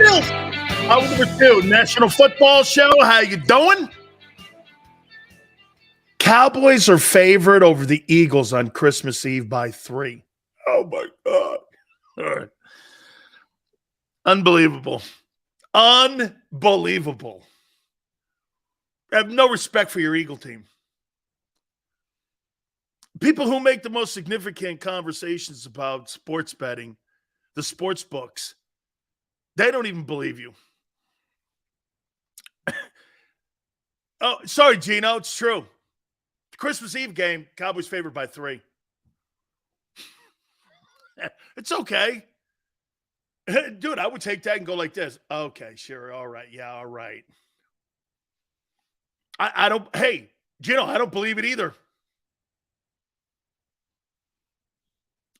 Hour number 2, National Football Show. How you doing? Cowboys are favored over the Eagles on Christmas Eve by 3. Oh, my God. All right. Unbelievable. Unbelievable. I have no respect for your Eagle team. People who make the most significant conversations about sports betting, the sports books, they don't even believe you. Oh, sorry, Gino. It's true. Christmas Eve game, Cowboys favored by 3. It's okay. Dude, I would take that and go like this. Okay, sure. All right. Yeah, all right. I don't, hey, Gino, I don't believe it either.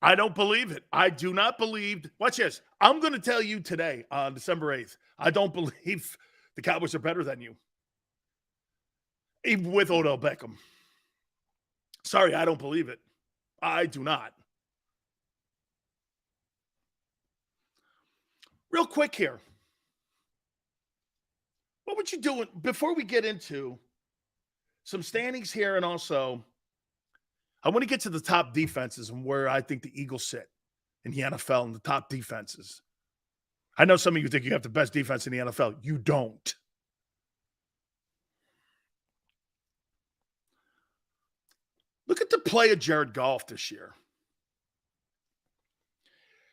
I don't believe it. I do not believe. Watch this. I'm going to tell you today on December 8th, I don't believe the Cowboys are better than you. Even with Odell Beckham. Sorry, I don't believe it. I do not. Real quick here. What would you do before we get into some standings here, and also I want to get to the top defenses and where I think the Eagles sit in the NFL and the top defenses. I know some of you think you have the best defense in the NFL. You don't. Look at the play of Jared Goff this year.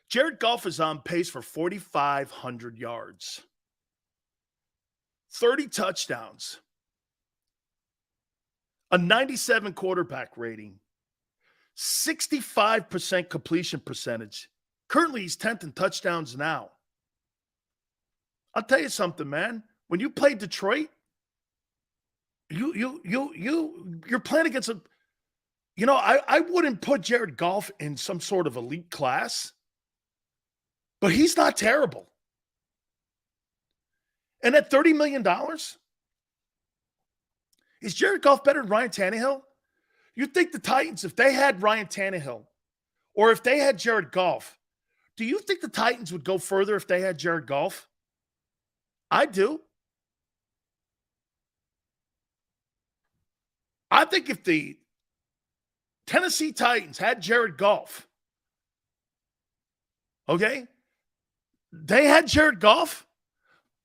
Jared Goff is on pace for 4,500 yards, 30 touchdowns, a 97 quarterback rating, 65% completion percentage. Currently, he's 10th in touchdowns now. I'll tell you something, man. When you play Detroit, you're playing against a. You know, I wouldn't put Jared Goff in some sort of elite class, but he's not terrible. And at $30 million, is Jared Goff better than Ryan Tannehill? You think the Titans, if they had Ryan Tannehill or if they had Jared Goff, do you think the Titans would go further if they had Jared Goff? I do. I think if the Tennessee Titans had Jared Goff, okay, they had Jared Goff.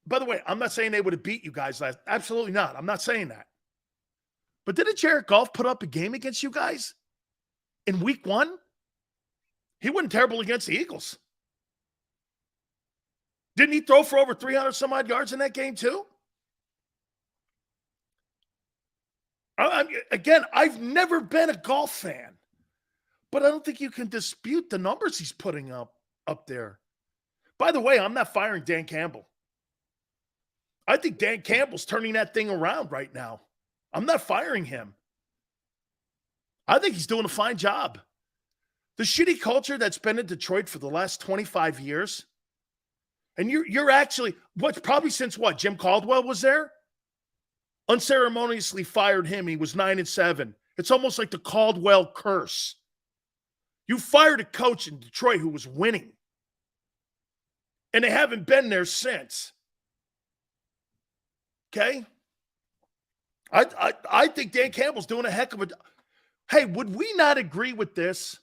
By the way, I'm not saying they would have beat you guys last. Absolutely not. I'm not saying that. But didn't Jared Goff put up a game against you guys in week 1? He wasn't terrible against the Eagles. Didn't he throw for over 300 some odd yards in that game too? Again, I've never been a Goff fan, but I don't think you can dispute the numbers he's putting up there. By the way, I'm not firing Dan Campbell. I think Dan Campbell's turning that thing around right now. I'm not firing him. I think he's doing a fine job. The shitty culture that's been in Detroit for the last 25 years, and you're actually, probably since Jim Caldwell was there? Unceremoniously fired him. He was 9-7. It's almost like the Caldwell curse. You fired a coach in Detroit who was winning, and they haven't been there since. Okay? I think Dan Campbell's doing a heck of a. Hey, would we not agree with this?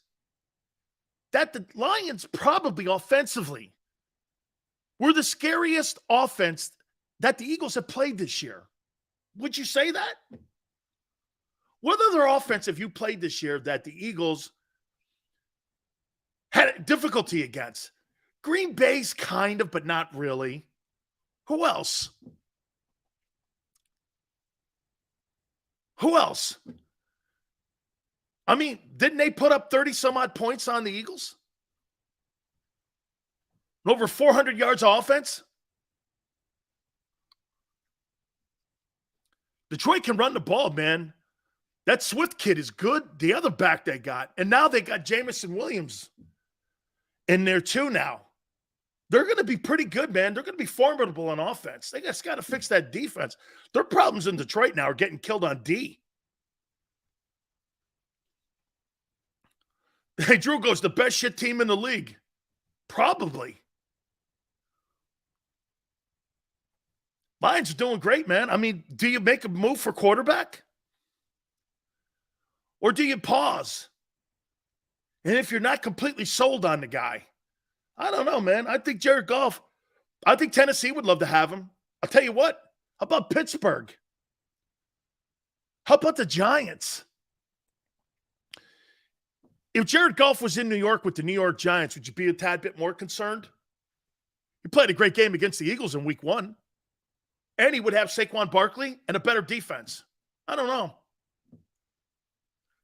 That the Lions probably offensively were the scariest offense that the Eagles have played this year. Would you say that? What other offense have you played this year that the Eagles had difficulty against? Green Bay's kind of, but not really. Who else? Who else? I mean, didn't they put up 30 some odd points on the Eagles? Over 400 yards of offense? Detroit can run the ball, man. That Swift kid is good. The other back they got. And now they got Jamison Williams in there too now. They're going to be pretty good, man. They're going to be formidable on offense. They just got to fix that defense. Their problems in Detroit now are getting killed on D. Hey, Drew goes, the best shit team in the league. Probably. Lions are doing great, man. I mean, do you make a move for quarterback? Or do you pause? And if you're not completely sold on the guy, I don't know, man. I think Jared Goff, I think Tennessee would love to have him. I'll tell you what. How about Pittsburgh? How about the Giants? If Jared Goff was in New York with the New York Giants, would you be a tad bit more concerned? He played a great game against the Eagles in week 1. And he would have Saquon Barkley and a better defense. I don't know.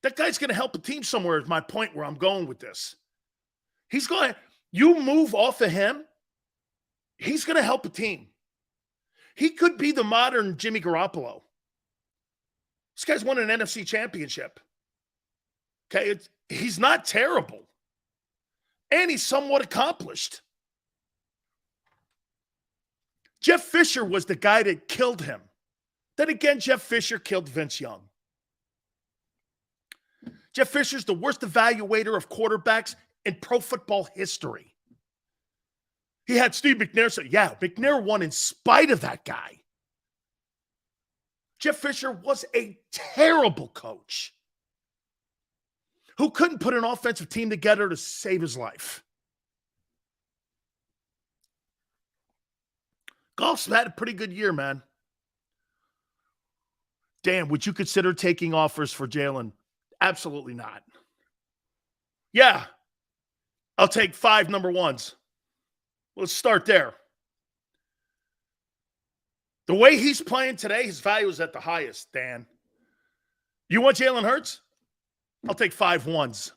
That guy's going to help a team somewhere is my point where I'm going with this. He's going to, you move off of him, he's going to help a team. He could be the modern Jimmy Garoppolo. This guy's won an NFC championship. Okay, he's not terrible. And he's somewhat accomplished. Jeff Fisher was the guy that killed him. Then again, Jeff Fisher killed Vince Young. Jeff Fisher's the worst evaluator of quarterbacks in pro football history. He had Steve McNair say, yeah, McNair won in spite of that guy. Jeff Fisher was a terrible coach who couldn't put an offensive team together to save his life. Goff's had a pretty good year, man. Dan, would you consider taking offers for Jalen? Absolutely not. Yeah, I'll take 5 number ones. Let's start there. The way he's playing today, his value is at the highest, Dan. You want Jalen Hurts? I'll take 5 ones.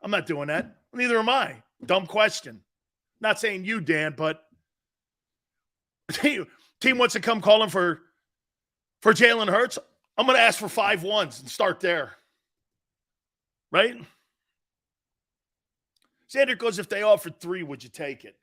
I'm not doing that. Neither am I. Dumb question. Not saying you, Dan, but team wants to come calling for Jalen Hurts. I'm going to ask for 5 ones and start there. Right? Xander goes, if they offered 3, would you take it?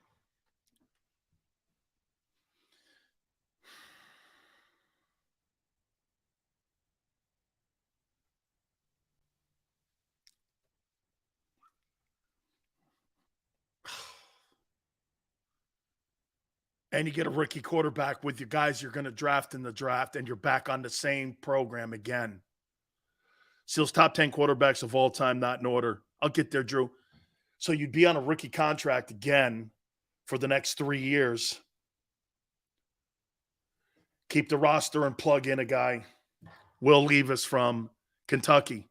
And you get a rookie quarterback with your guys you're going to draft in the draft, and you're back on the same program again. Seals top 10 quarterbacks of all time, not in order. I'll get there, Drew. So you'd be on a rookie contract again for the next 3 years. Keep the roster and plug in a guy. Will Levis from Kentucky.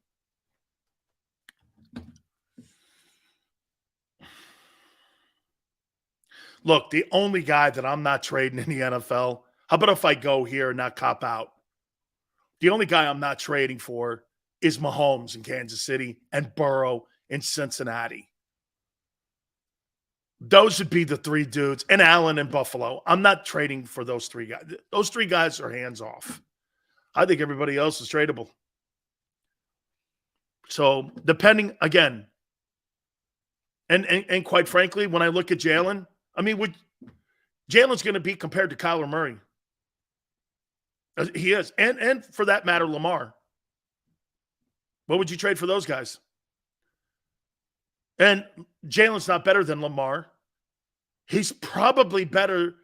Look, the only guy that I'm not trading in the NFL, how about if I go here and not cop out? The only guy I'm not trading for is Mahomes in Kansas City and Burrow in Cincinnati. Those would be the 3 dudes, and Allen in Buffalo. I'm not trading for those 3 guys. Those 3 guys are hands off. I think everybody else is tradable. So depending, again, and quite frankly, when I look at Jalen, I mean, Jalen's going to be compared to Kyler Murray. He is. And for that matter, Lamar. What would you trade for those guys? And Jalen's not better than Lamar. He's probably better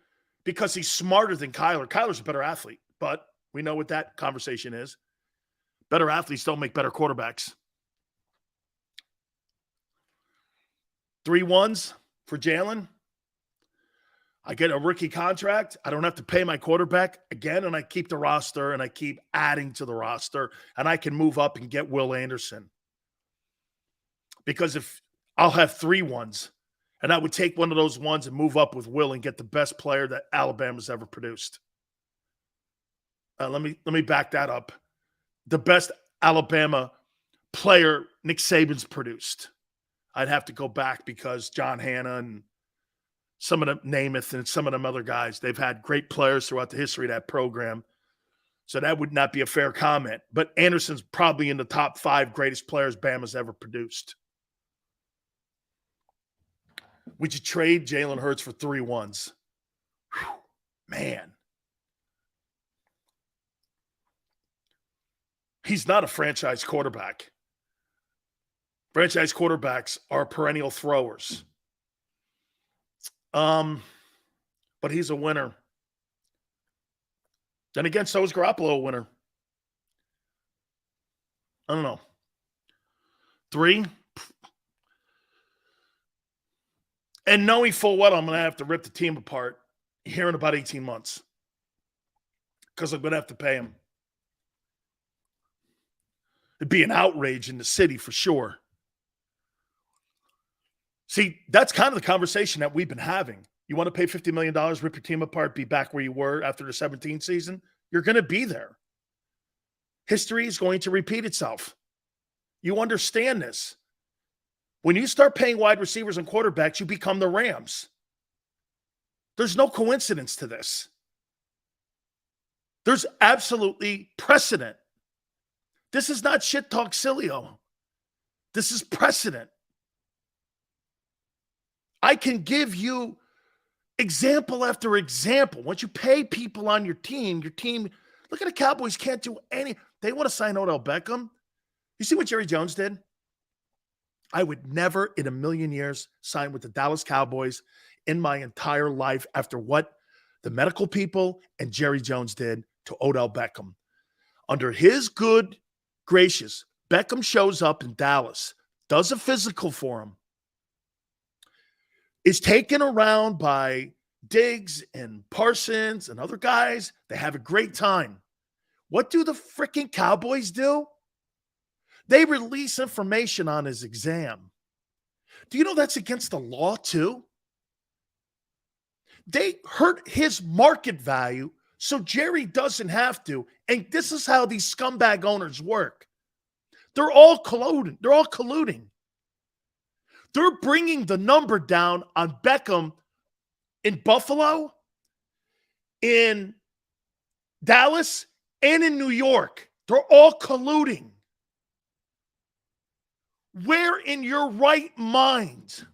because he's smarter than Kyler. Kyler's a better athlete, but we know what that conversation is. Better athletes don't make better quarterbacks. 3 ones for Jalen. I get a rookie contract. I don't have to pay my quarterback again, and I keep the roster, and I keep adding to the roster, and I can move up and get Will Anderson. Because if I'll have 3 ones, and I would take one of those ones and move up with Will and get the best player that Alabama's ever produced. Let me back that up. The best Alabama player Nick Saban's produced. I'd have to go back because John Hanna and some of them, Namath and some of them other guys, they've had great players throughout the history of that program. So that would not be a fair comment. But Anderson's probably in the top 5 greatest players Bama's ever produced. Would you trade Jalen Hurts for 3 ones? Whew, man. He's not a franchise quarterback. Franchise quarterbacks are perennial throwers. But he's a winner. Then again, so is Garoppolo a winner. I don't know. 3. And knowing full well I'm going to have to rip the team apart here in about 18 months. Because I'm going to have to pay him. It'd be an outrage in the city for sure. See, that's kind of the conversation that we've been having. You want to pay $50 million, rip your team apart, be back where you were after the 17th season? You're going to be there. History is going to repeat itself. You understand this. When you start paying wide receivers and quarterbacks, you become the Rams. There's no coincidence to this. There's absolutely precedent. This is not shit talk Sileo. This is precedent. I can give you example after example. Once you pay people on your team, look at the Cowboys can't do any. They want to sign Odell Beckham. You see what Jerry Jones did? I would never in a million years sign with the Dallas Cowboys in my entire life after what the medical people and Jerry Jones did to Odell Beckham. Under his good gracious, Beckham shows up in Dallas, does a physical for him, is taken around by Diggs and Parsons and other guys. They have a great time. What do the freaking Cowboys do? They release information on his exam. Do you know that's against the law too? They hurt his market value so Jerry doesn't have to. And this is how these scumbag owners work. They're all colluding. They're bringing the number down on Beckham in Buffalo, in Dallas, and in New York. They're all colluding. Where in your right mind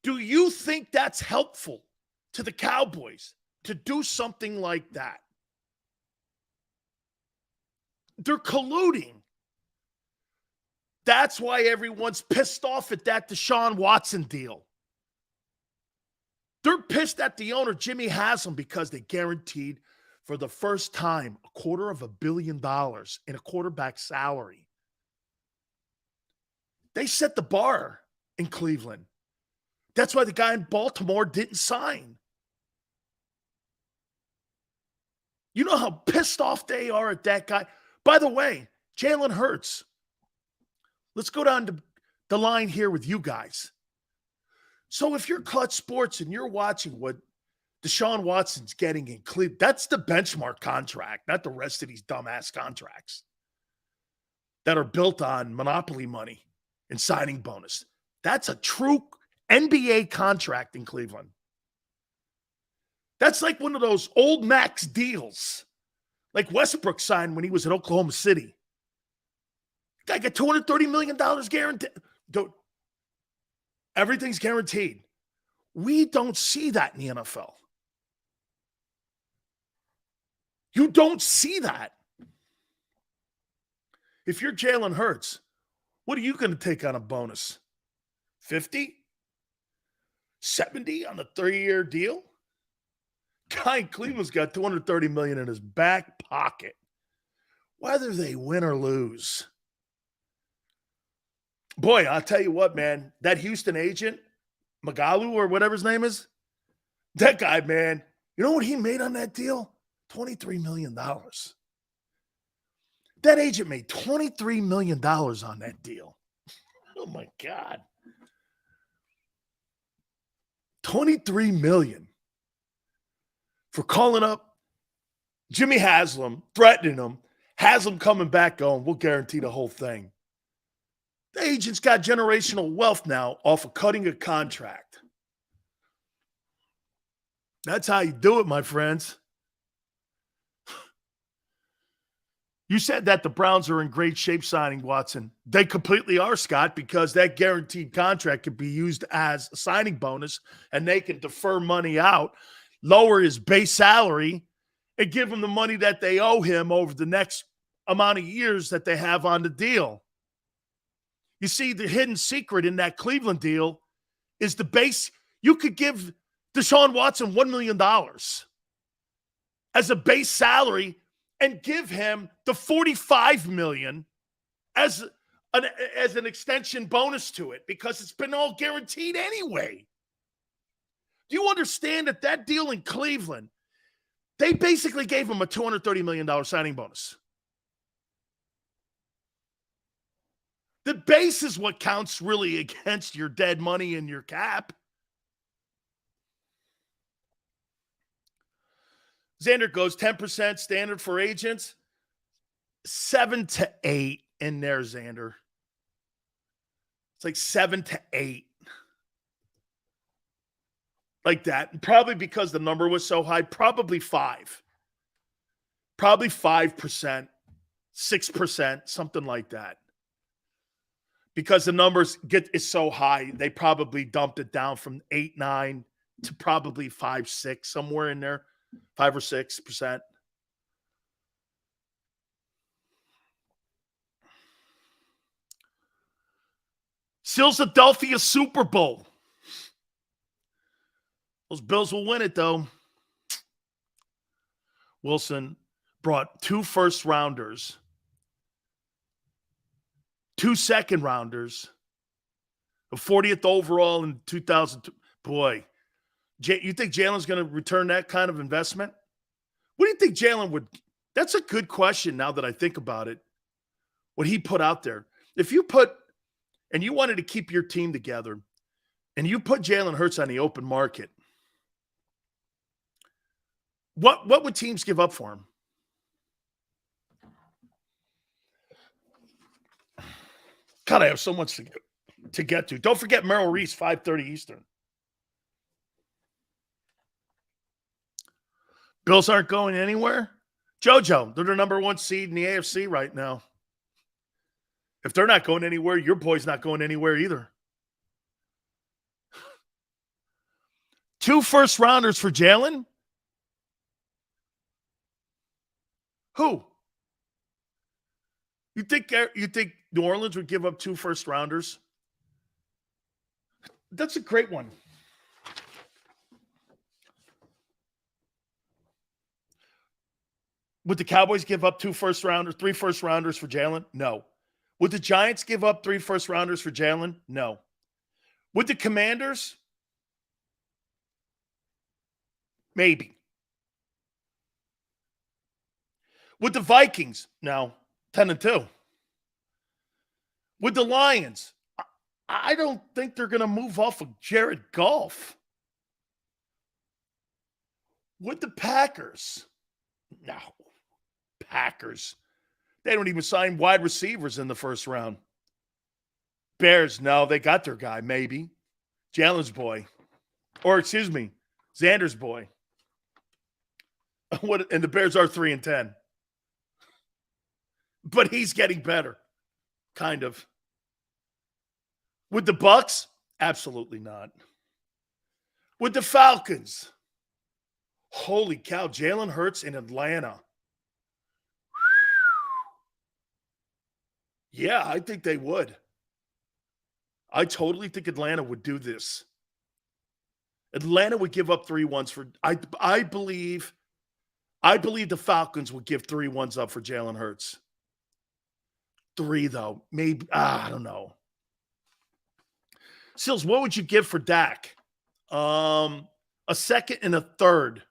do you think that's helpful to the Cowboys to do something like that? They're colluding. That's why everyone's pissed off at that Deshaun Watson deal. They're pissed at the owner, Jimmy Haslam, because they guaranteed for the first time $250 million in a quarterback salary. They set the bar in Cleveland. That's why the guy in Baltimore didn't sign. You know how pissed off they are at that guy? By the way, Jalen Hurts. Let's go down to the line here with you guys. So if you're Clutch Sports and you're watching what Deshaun Watson's getting in Cleveland, that's the benchmark contract, not the rest of these dumbass contracts that are built on monopoly money and signing bonus. That's a true NBA contract in Cleveland. That's like one of those old max deals like Westbrook signed when he was in Oklahoma City. Guy got $230 million guaranteed. Everything's guaranteed. We don't see that in the NFL. You don't see that. If you're Jalen Hurts, what are you going to take on a bonus? 50? 70 on a 3-year deal? Guy in Cleveland's got $230 million in his back pocket, whether they win or lose. Boy, I'll tell you what, man, that Houston agent, Magalu or whatever his name is, that guy, man, you know what he made on that deal? $23 million. That agent made $23 million on that deal. Oh, my God. $23 million for calling up Jimmy Haslam, threatening him, Haslam coming back going, we'll guarantee the whole thing. The agent's got generational wealth now off of cutting a contract. That's how you do it, my friends. You said that the Browns are in great shape signing Watson. They completely are, Scott, because that guaranteed contract could be used as a signing bonus, and they can defer money out, lower his base salary, and give him the money that they owe him over the next amount of years that they have on the deal. You see, the hidden secret in that Cleveland deal is the base. You could give Deshaun Watson $1 million as a base salary and give him the $45 million as an extension bonus to it, because it's been all guaranteed anyway. Do you understand that deal in Cleveland, they basically gave him a $230 million signing bonus? The base is what counts really against your dead money and your cap. Xander goes 10% standard for agents. 7 to 8 in there, Xander. It's like 7 to 8. Like that. Probably because the number was so high. Probably 5. Probably 5%. 6%. Something like that. Because the numbers is so high, they probably dumped it down from 8, 9 to probably 5, 6, somewhere in there. 5 or 6%. Philadelphia Super Bowl. Those Bills will win it, though. Wilson brought 2 first-rounders, 2 second-rounders, a 40th overall in 2002. Boy, you think Jalen's going to return that kind of investment? What do you think Jalen would – that's a good question now that I think about it, what he put out there. If you put – and you wanted to keep your team together, and you put Jalen Hurts on the open market, what would teams give up for him? God, I have so much to get to. Don't forget Merrill Reese, 5:30 Eastern. Bills aren't going anywhere. JoJo, they're the number 1 seed in the AFC right now. If they're not going anywhere, your boy's not going anywhere either. 2 first-rounders for Jalen? Who? You think New Orleans would give up 2 first-rounders? That's a great one. Would the Cowboys give up 2 first-rounders, 3 first-rounders for Jalen? No. Would the Giants give up 3 first-rounders for Jalen? No. Would the Commanders? Maybe. Would the Vikings? No. 10-2. Would the Lions? I don't think they're going to move off of Jared Goff. Would the Packers? No. Packers. They don't even sign wide receivers in the first round. Bears, no, they got their guy, maybe. Jalen's boy. Or, excuse me, Xander's boy. And the Bears are 3-10. But he's getting better. Kind of. With the Bucks? Absolutely not. With the Falcons? Holy cow, Jalen Hurts in Atlanta. Yeah, I think they would. I totally think Atlanta would do this. Atlanta would give up 3-1s for I believe the Falcons would give 3-1s up for Jalen Hurts. 3 though. Maybe I don't know. Sills, what would you give for Dak? A second and a third.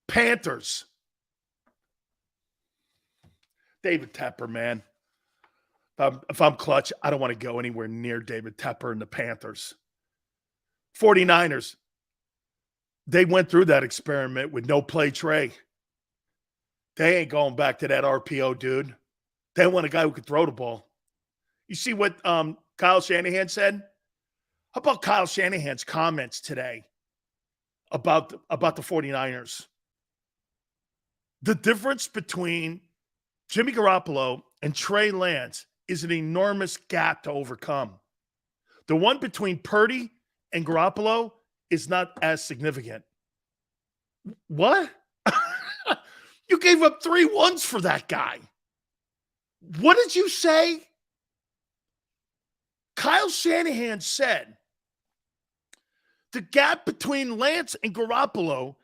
Panthers. David Tepper, man. If I'm clutch, I don't want to go anywhere near David Tepper and the Panthers. 49ers. They went through that experiment with no play Trey. They ain't going back to that RPO, dude. They want a guy who could throw the ball. You see what Kyle Shanahan said? How about Kyle Shanahan's comments today about the 49ers? The difference between Jimmy Garoppolo and Trey Lance is an enormous gap to overcome. The one between Purdy and Garoppolo is not as significant. What? You gave up 3-1s for that guy. What did you say? Kyle Shanahan said The gap between Lance and Garoppolo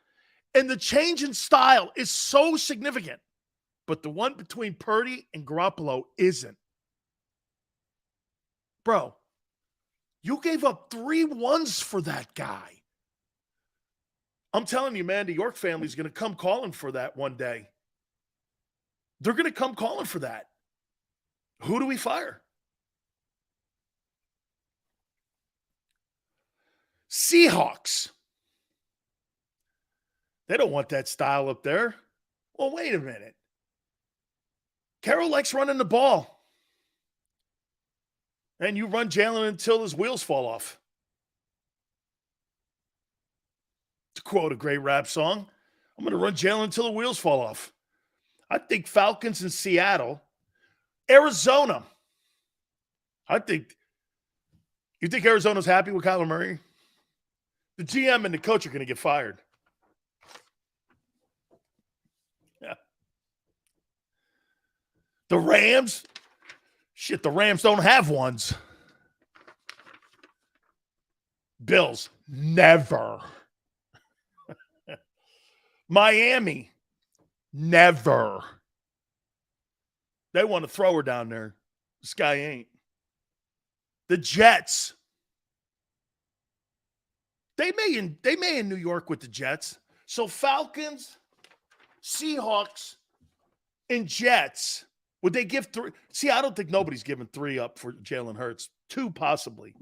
and the change in style is so significant. But the one between Purdy and Garoppolo isn't. Bro, you gave up 3 ones for that guy. I'm telling you, man, the York family's going to come calling for that one day. They're going to come calling for that. Who do we fire? Seahawks. They don't want that style up there. Well, wait a minute. Carroll likes running the ball. And you run Jalen until his wheels fall off. To quote a great rap song, I'm going to run Jalen until the wheels fall off. I think Falcons in Seattle. Arizona. You think Arizona's happy with Kyler Murray? The GM and the coach are going to get fired. Yeah. The Rams? Shit, the Rams don't have ones. Bills? Never. Miami? Never. They want to throw her down there. This guy ain't. The Jets. They may in New York with the Jets. So Falcons, Seahawks, and Jets. Would they give 3? See, I don't think nobody's giving 3 up for Jalen Hurts. 2 possibly.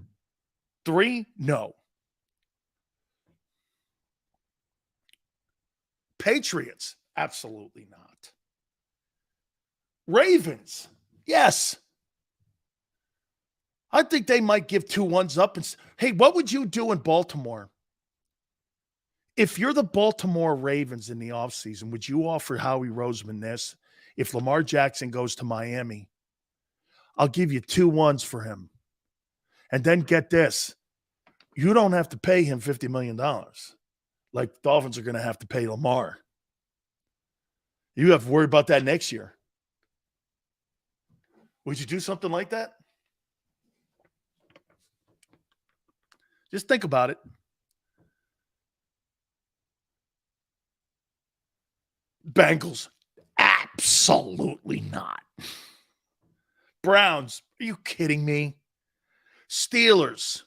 3? No. Patriots? Absolutely not. Ravens? Yes. I think they might give 2 ones up. And hey, what would you do in Baltimore? If you're the Baltimore Ravens in the offseason, would you offer Howie Roseman this? If Lamar Jackson goes to Miami, I'll give you 2 ones for him. And then get this. You don't have to pay him $50 million. Like the Dolphins are going to have to pay Lamar. You have to worry about that next year. Would you do something like that? Just think about it. Bengals, absolutely not. Browns, are you kidding me? Steelers,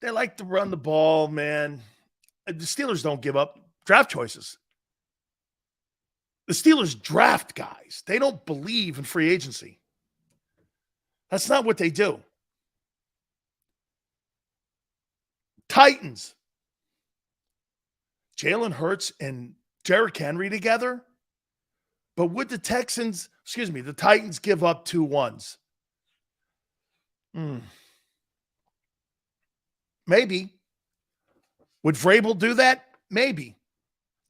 they like to run the ball, man. The Steelers don't give up draft choices. The Steelers draft guys. They don't believe in free agency. That's not what they do. Titans. Jalen Hurts and Derrick Henry together. But would the Titans give up 2 ones? Maybe. Would Vrabel do that? Maybe.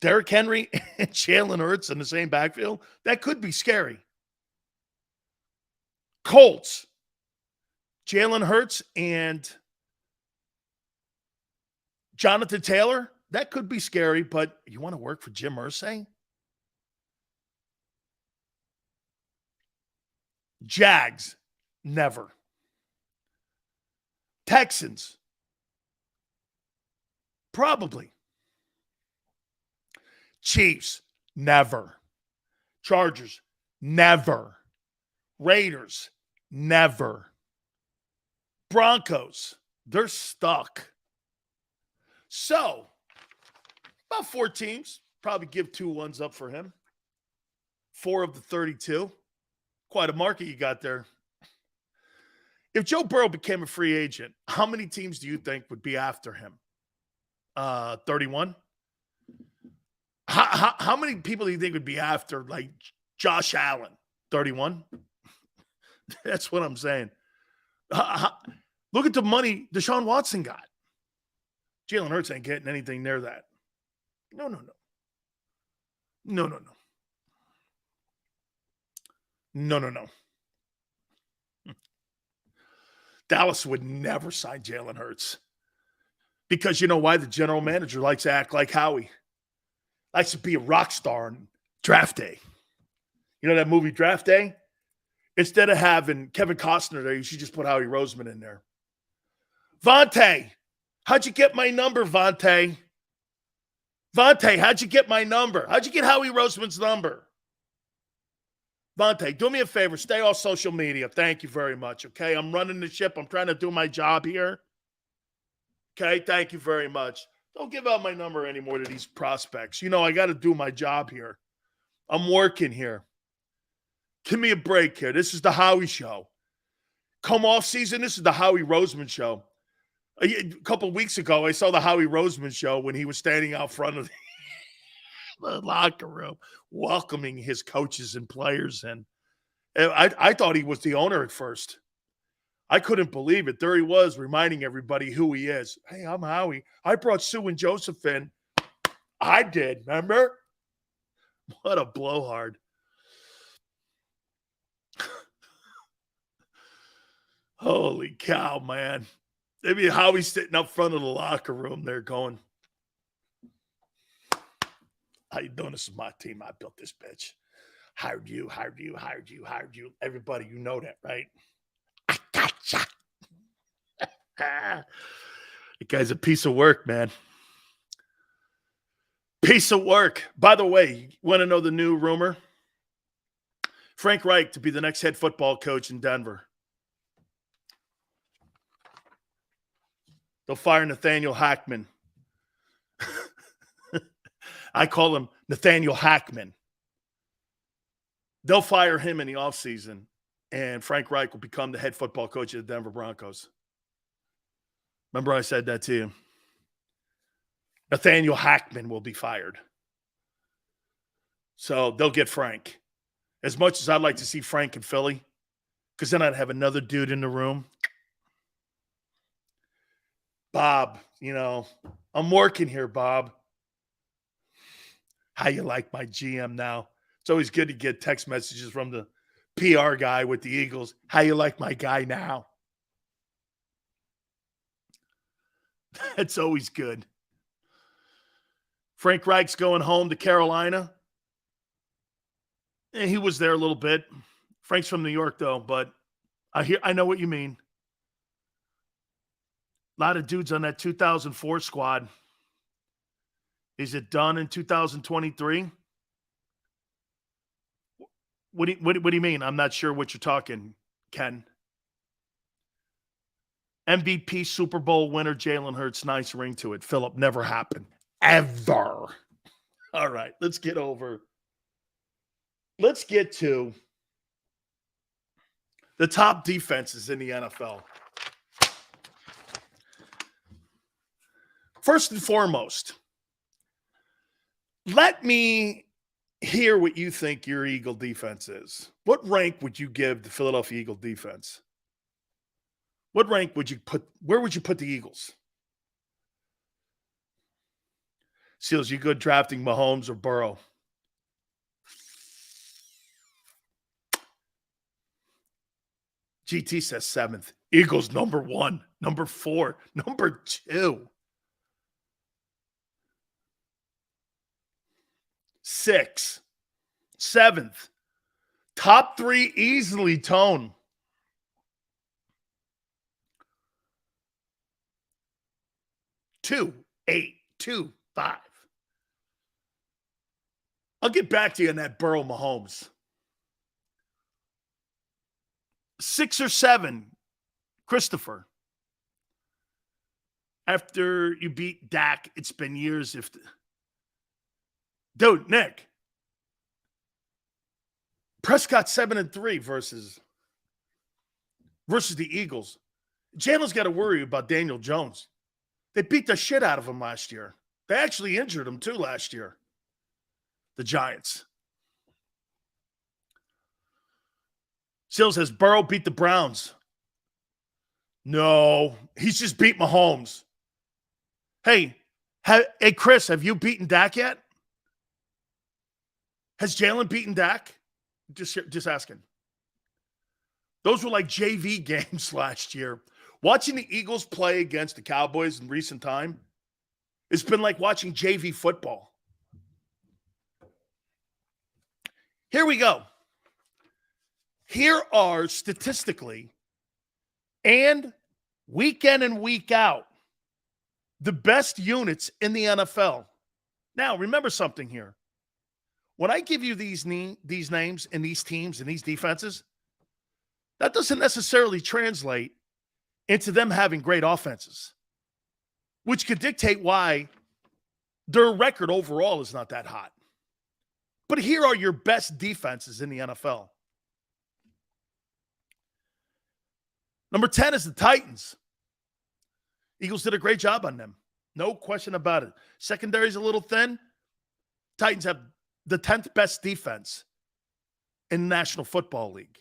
Derrick Henry and Jalen Hurts in the same backfield? That could be scary. Colts. Jalen Hurts and Jonathan Taylor? That could be scary, but you want to work for Jim Irsay? Jags, never. Texans, probably. Chiefs, never. Chargers, never. Raiders, never. Broncos, they're stuck. So, about 4 teams probably give 2 ones up for him. 4 of the 32. Quite a market you got there. If Joe Burrow became a free agent, how many teams do you think would be after him? 31? How many people do you think would be after, like, Josh Allen? 31? That's what I'm saying. Look at the money Deshaun Watson got. Jalen Hurts ain't getting anything near that. No. Dallas would never sign Jalen Hurts. Because you know why? The general manager likes to act like Howie. Likes to be a rock star on draft day. You know that movie Draft Day? Instead of having Kevin Costner there, you should just put Howie Roseman in there. Vontae, How'd you get my number, Vontae? Vontae, how'd you get my number? How'd you get Howie Roseman's number? Vontae, do me a favor. Stay off social media. Thank you very much, okay? I'm running the ship. I'm trying to do my job here. Okay, thank you very much. Don't give out my number anymore to these prospects. You know, I got to do my job here. I'm working here. Give me a break here. This is the Howie Show. Come off season, this is the Howie Roseman Show. A couple of weeks ago, I saw the Howie Roseman Show when he was standing out front of the locker room, welcoming his coaches and players. And I thought he was the owner at first. I couldn't believe it. There he was, reminding everybody who he is. Hey, I'm Howie. I brought Sue and Joseph in. I did, remember? What a blowhard. Holy cow, man. Maybe Howie's sitting up front of the locker room there going, how you doing? This is my team. I built this bitch. Hired you. Everybody, you know that, right? I gotcha. That guy's a piece of work, man. Piece of work. By the way, you want to know the new rumor? Frank Reich to be the next head football coach in Denver. They'll fire Nathaniel Hackman. I call him Nathaniel Hackman. They'll fire him in the offseason, and Frank Reich will become the head football coach of the Denver Broncos. Remember I said that to you? Nathaniel Hackman will be fired. So they'll get Frank. As much as I'd like to see Frank in Philly, because then I'd have another dude in the room. Bob, you know, I'm working here, Bob. How you like my GM now? It's always good to get text messages from the PR guy with the Eagles. How you like my guy now? That's always good. Frank Reich's going home to Carolina. He was there a little bit. Frank's from New York, though, but I know what you mean. A lot of dudes on that 2004 squad. Is it done in 2023? What do you mean? I'm not sure what you're talking, Ken. MVP Super Bowl winner Jalen Hurts, nice ring to it. Philip, never happened. Ever. All right, let's get to the top defenses in the NFL. First and foremost, let me hear what you think your Eagle defense is. What rank would you give the Philadelphia Eagle defense? What rank would you put? Where would you put the Eagles? Seals, you good drafting Mahomes or Burrow? GT says 7th. Eagles number 1, number 4, number 2. 6, 7th. Top 3 easily, Tone. 2, 8, 2, 5. I'll get back to you on that Burrow Mahomes. 6 or 7, Christopher. After you beat Dak, it's been years. Dude, Nick. Prescott 7-3 versus the Eagles. Jalen's got to worry about Daniel Jones. They beat the shit out of him last year. They actually injured him too last year. The Giants. Sills says Burrow beat the Browns. No, he's just beat Mahomes. Hey, Chris, have you beaten Dak yet? Has Jalen beaten Dak? Just asking. Those were like JV games last year. Watching the Eagles play against the Cowboys in recent time, it's been like watching JV football. Here we go. Here are statistically and week in and week out the best units in the NFL. Now, remember something here. When I give you these names and these teams and these defenses, that doesn't necessarily translate into them having great offenses, which could dictate why their record overall is not that hot. But here are your best defenses in the NFL. Number 10 is the Titans. Eagles did a great job on them. No question about it. Secondary's a little thin. Titans have the 10th best defense in the National Football League.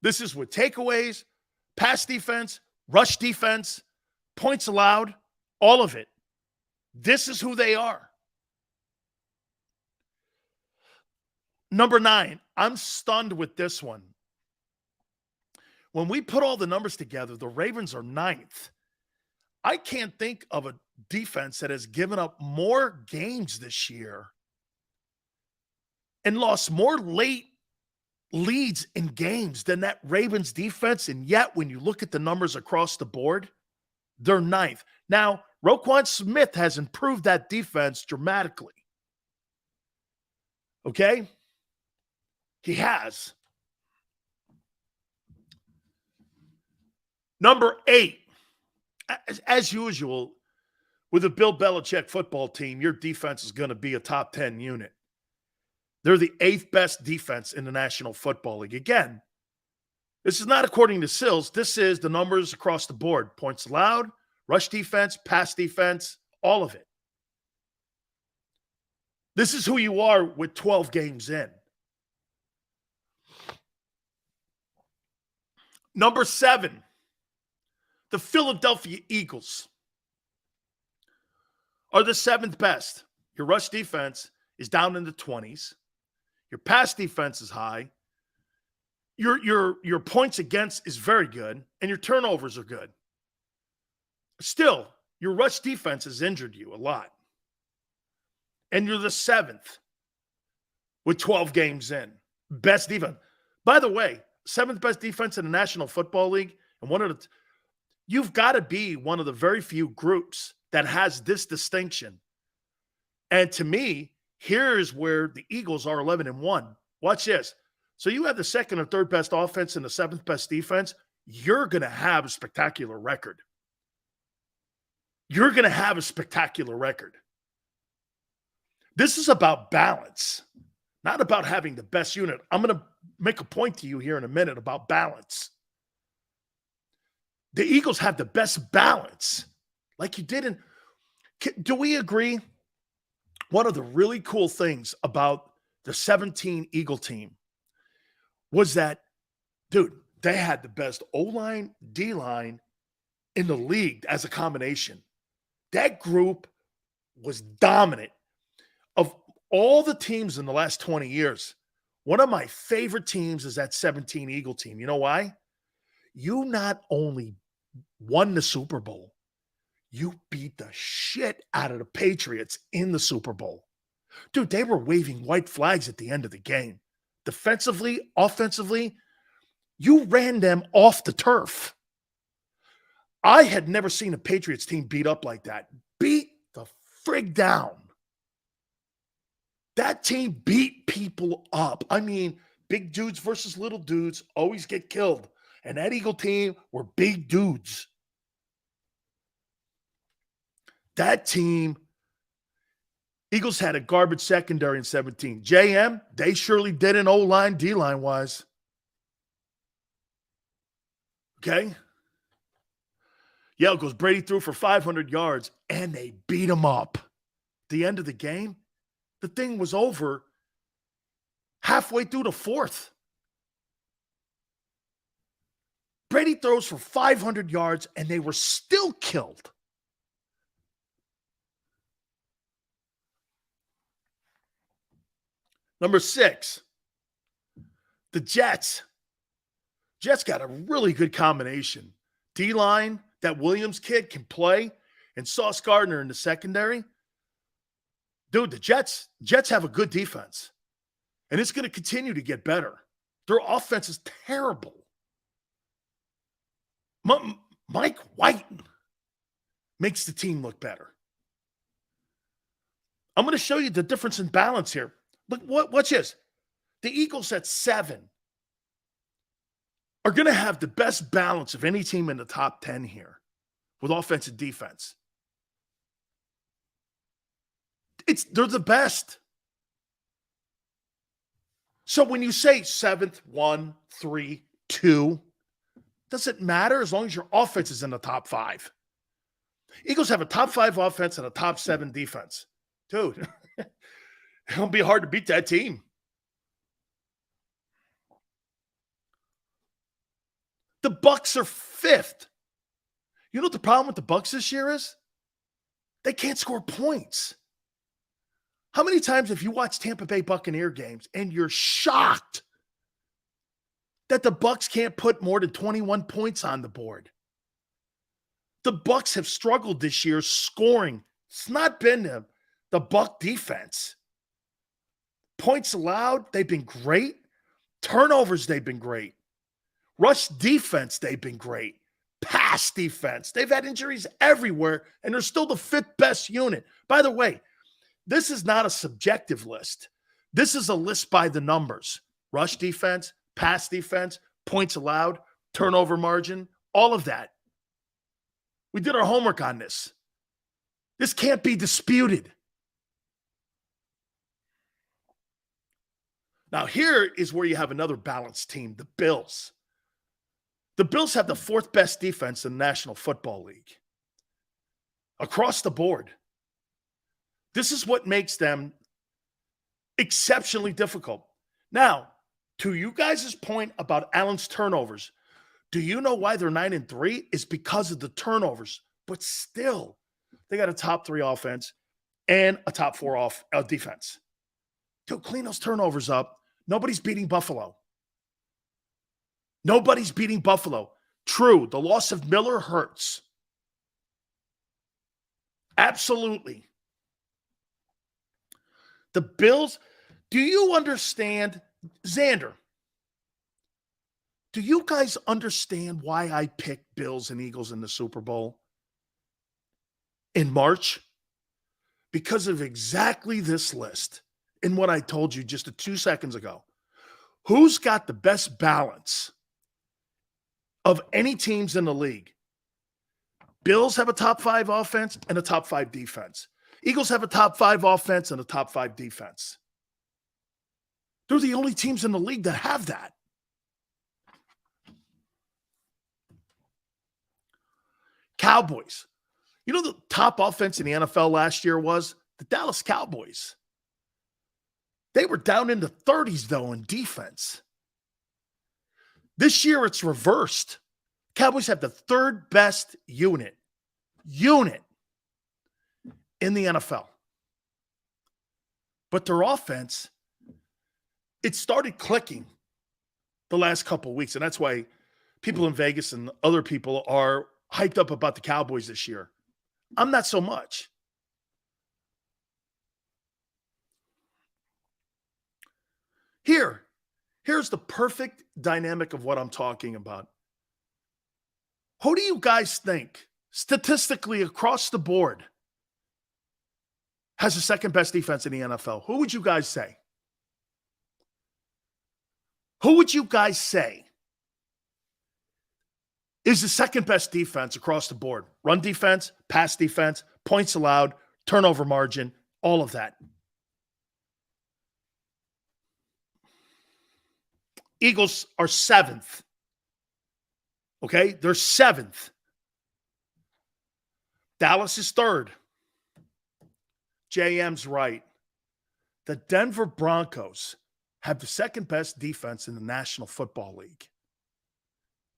This is with takeaways, pass defense, rush defense, points allowed, all of it. This is who they are. Number 9, I'm stunned with this one. When we put all the numbers together, the Ravens are 9th. I can't think of a defense that has given up more games this year and lost more late leads in games than that Ravens defense. And yet, when you look at the numbers across the board, they're 9th. Now, Roquan Smith has improved that defense dramatically. Okay? He has. Number 8, as usual, with a Bill Belichick football team, your defense is going to be a top 10 unit. They're the 8th best defense in the National Football League. Again, this is not according to Sills. This is the numbers across the board. Points allowed, rush defense, pass defense, all of it. This is who you are with 12 games in. Number 7, the Philadelphia Eagles are the 7th best. Your rush defense is down in the 20s. Your pass defense is high. Your points against is very good, and your turnovers are good. Still, your rush defense has injured you a lot. And you're the 7th with 12 games in. Best defense. By the way, 7th best defense in the National Football League, and you've got to be one of the very few groups that has this distinction. And to me, here's where the Eagles are 11-1. Watch this. So you have the 2nd or 3rd best offense and the 7th best defense. You're going to have a spectacular record. You're going to have a spectacular record. This is about balance, not about having the best unit. I'm going to make a point to you here in a minute about balance. The Eagles have the best balance, like you did in. Do we agree? One of the really cool things about the 17 Eagle team was that, dude, they had the best O-line, D-line in the league as a combination. That group was dominant. Of all the teams in the last 20 years, one of my favorite teams is that 17 Eagle team. You know why? You not only won the Super Bowl, you beat the shit out of the Patriots in the Super Bowl. Dude, they were waving white flags at the end of the game. Defensively, offensively, you ran them off the turf. I had never seen a Patriots team beat up like that. Beat the frig down. That team beat people up. I mean, big dudes versus little dudes always get killed. And that Eagle team were big dudes. That team, Eagles had a garbage secondary in 17. JM, they surely did an O-line, D-line wise. Okay? Yeah, it goes Brady threw for 500 yards, and they beat him up. The end of the game, the thing was over halfway through the 4th. Brady throws for 500 yards, and they were still killed. Number 6, the Jets. Jets got a really good combination. D-line, that Williams kid can play, and Sauce Gardner in the secondary. Dude, the Jets have a good defense, and it's going to continue to get better. Their offense is terrible. Mike White, makes the team look better. I'm going to show you the difference in balance here. Look, watch this. The Eagles at 7 are going to have the best balance of any team in the top 10 here with offense and defense. They're the best. So when you say 7th, 1, 3, 2, doesn't matter as long as your offense is in the top 5. Eagles have a top 5 offense and a top 7 defense. Dude, it'll be hard to beat that team. The Bucs are 5th. You know what the problem with the Bucs this year is? They can't score points. How many times have you watched Tampa Bay Buccaneer games and you're shocked that the Bucs can't put more than 21 points on the board? The Bucs have struggled this year scoring. It's not been the Buc defense. Points allowed, they've been great. Turnovers, they've been great. Rush defense, they've been great. Pass defense, they've had injuries everywhere, and they're still the 5th best unit. By the way, this is not a subjective list. This is a list by the numbers. Rush defense, pass defense, points allowed, turnover margin, all of that. We did our homework on this. This can't be disputed. Now, here is where you have another balanced team, the Bills. The Bills have the 4th best defense in the National Football League. Across the board. This is what makes them exceptionally difficult. Now, to you guys' point about Allen's turnovers, do you know why they're 9-3? It's because of the turnovers. But still, they got a top 3 offense and a top 4 defense. To clean those turnovers up, nobody's beating Buffalo. Nobody's beating Buffalo. True, the loss of Miller hurts. Absolutely. The Bills, do you understand, Xander, do you guys understand why I picked Bills and Eagles in the Super Bowl in March? Because of exactly this list and what I told you just 2 seconds ago. Who's got the best balance of any teams in the league? Bills have a top 5 offense and a top 5 defense. Eagles have a top 5 offense and a top 5 defense. They're the only teams in the league that have that. Cowboys. You know the top offense in the NFL last year was? The Dallas Cowboys. They were down in the 30s, though, in defense. This year, it's reversed. Cowboys have the 3rd best unit in the NFL. But their offense, it started clicking the last couple of weeks, and that's why people in Vegas and other people are hyped up about the Cowboys this year. I'm not so much. Here's the perfect dynamic of what I'm talking about. Who do you guys think, statistically across the board, has the 2nd best defense in the NFL? Who would you guys say? Who would you guys say is the 2nd best defense across the board? Run defense, pass defense, points allowed, turnover margin, all of that. Eagles are 7th. Okay? They're 7th. Dallas is 3rd. JM's right. The Denver Broncos have the 2nd best defense in the National Football League.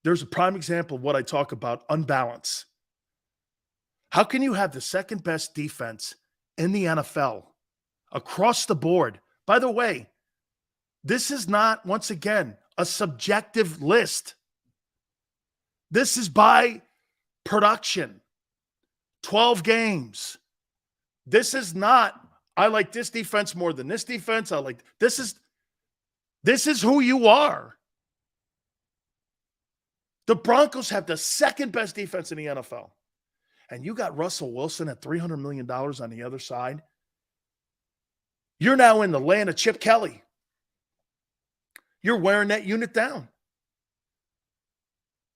There's a prime example of what I talk about, unbalance. How can you have the 2nd best defense in the NFL across the board? By the way, this is not, once again, a subjective list. This is by production. 12 games. This is not, I like this defense more than this defense. This is who you are. The Broncos have the 2nd best defense in the NFL. and you got Russell Wilson at $300 million on the other side, you're now in the land of Chip Kelly. You're wearing that unit down.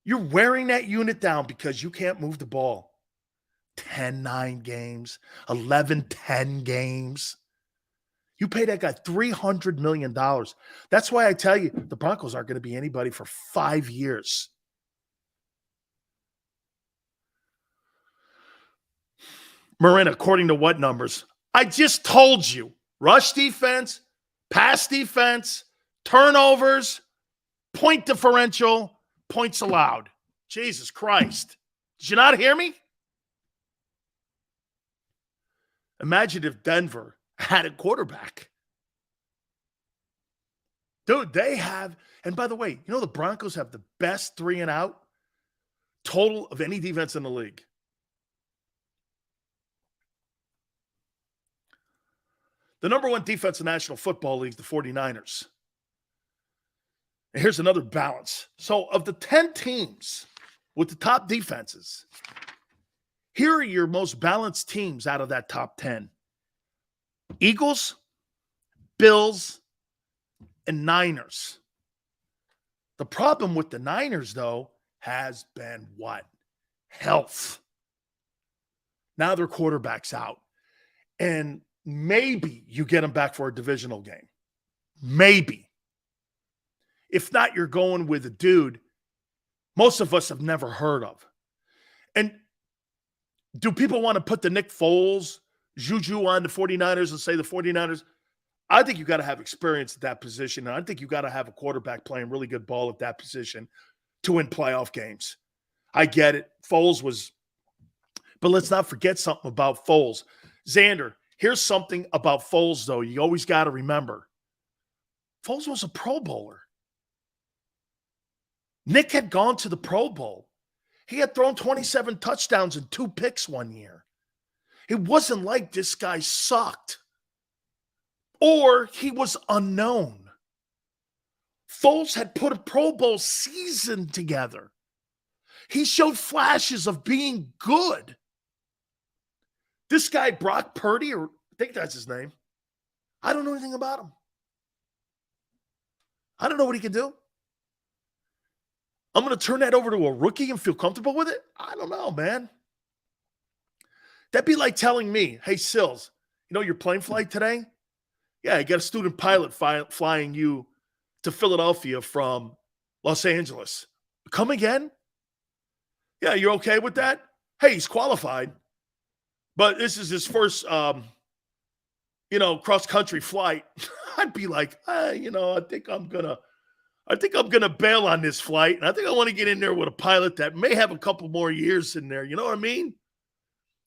You're wearing that unit down because you can't move the ball. 10-9 games, 11-10 games. You pay that guy $300 million. That's why I tell you, the Broncos aren't going to be anybody for 5 years. Marin, according to what numbers? I just told you. Rush defense, pass defense, turnovers, point differential, points allowed. Jesus Christ. Did you not hear me? Imagine if Denver had a quarterback. Dude, they have, and by the way, you know the Broncos have the best 3-and-out total of any defense in the league. The number one defense in the National Football League is the 49ers. And here's another balance. So of the 10 teams with the top defenses, here are your most balanced teams out of that top 10. Eagles, Bills, and Niners. The problem with the Niners, though, has been what? Health. Now their quarterback's out. And maybe you get them back for a divisional game. Maybe. If not, you're going with a dude most of us have never heard of. And do people want to put the Nick Foles, Juju on the 49ers and say the 49ers? I think you got to have experience at that position. And I think you got to have a quarterback playing really good ball at that position to win playoff games. I get it. Foles was, but let's not forget something about Foles. Xander, here's something about Foles, though. You always got to remember. Foles was a Pro Bowler. Nick had gone to the Pro Bowl. He had thrown 27 touchdowns and 2 picks one year. It wasn't like this guy sucked or he was unknown. Foles had put a Pro Bowl season together. He showed flashes of being good. This guy, Brock Purdy, or I think that's his name, I don't know anything about him. I don't know what he can do. I'm going to turn that over to a rookie and feel comfortable with it? I don't know, man. That'd be like telling me, hey, Sills, you know your plane flight today? Yeah, you got a student pilot flying you to Philadelphia from Los Angeles. Come again? Yeah, you're okay with that? Hey, he's qualified. But this is his first, cross-country flight. I'd be like, I think I'm gonna bail on this flight, and I think I want to get in there with a pilot that may have a couple more years in there. You know what I mean?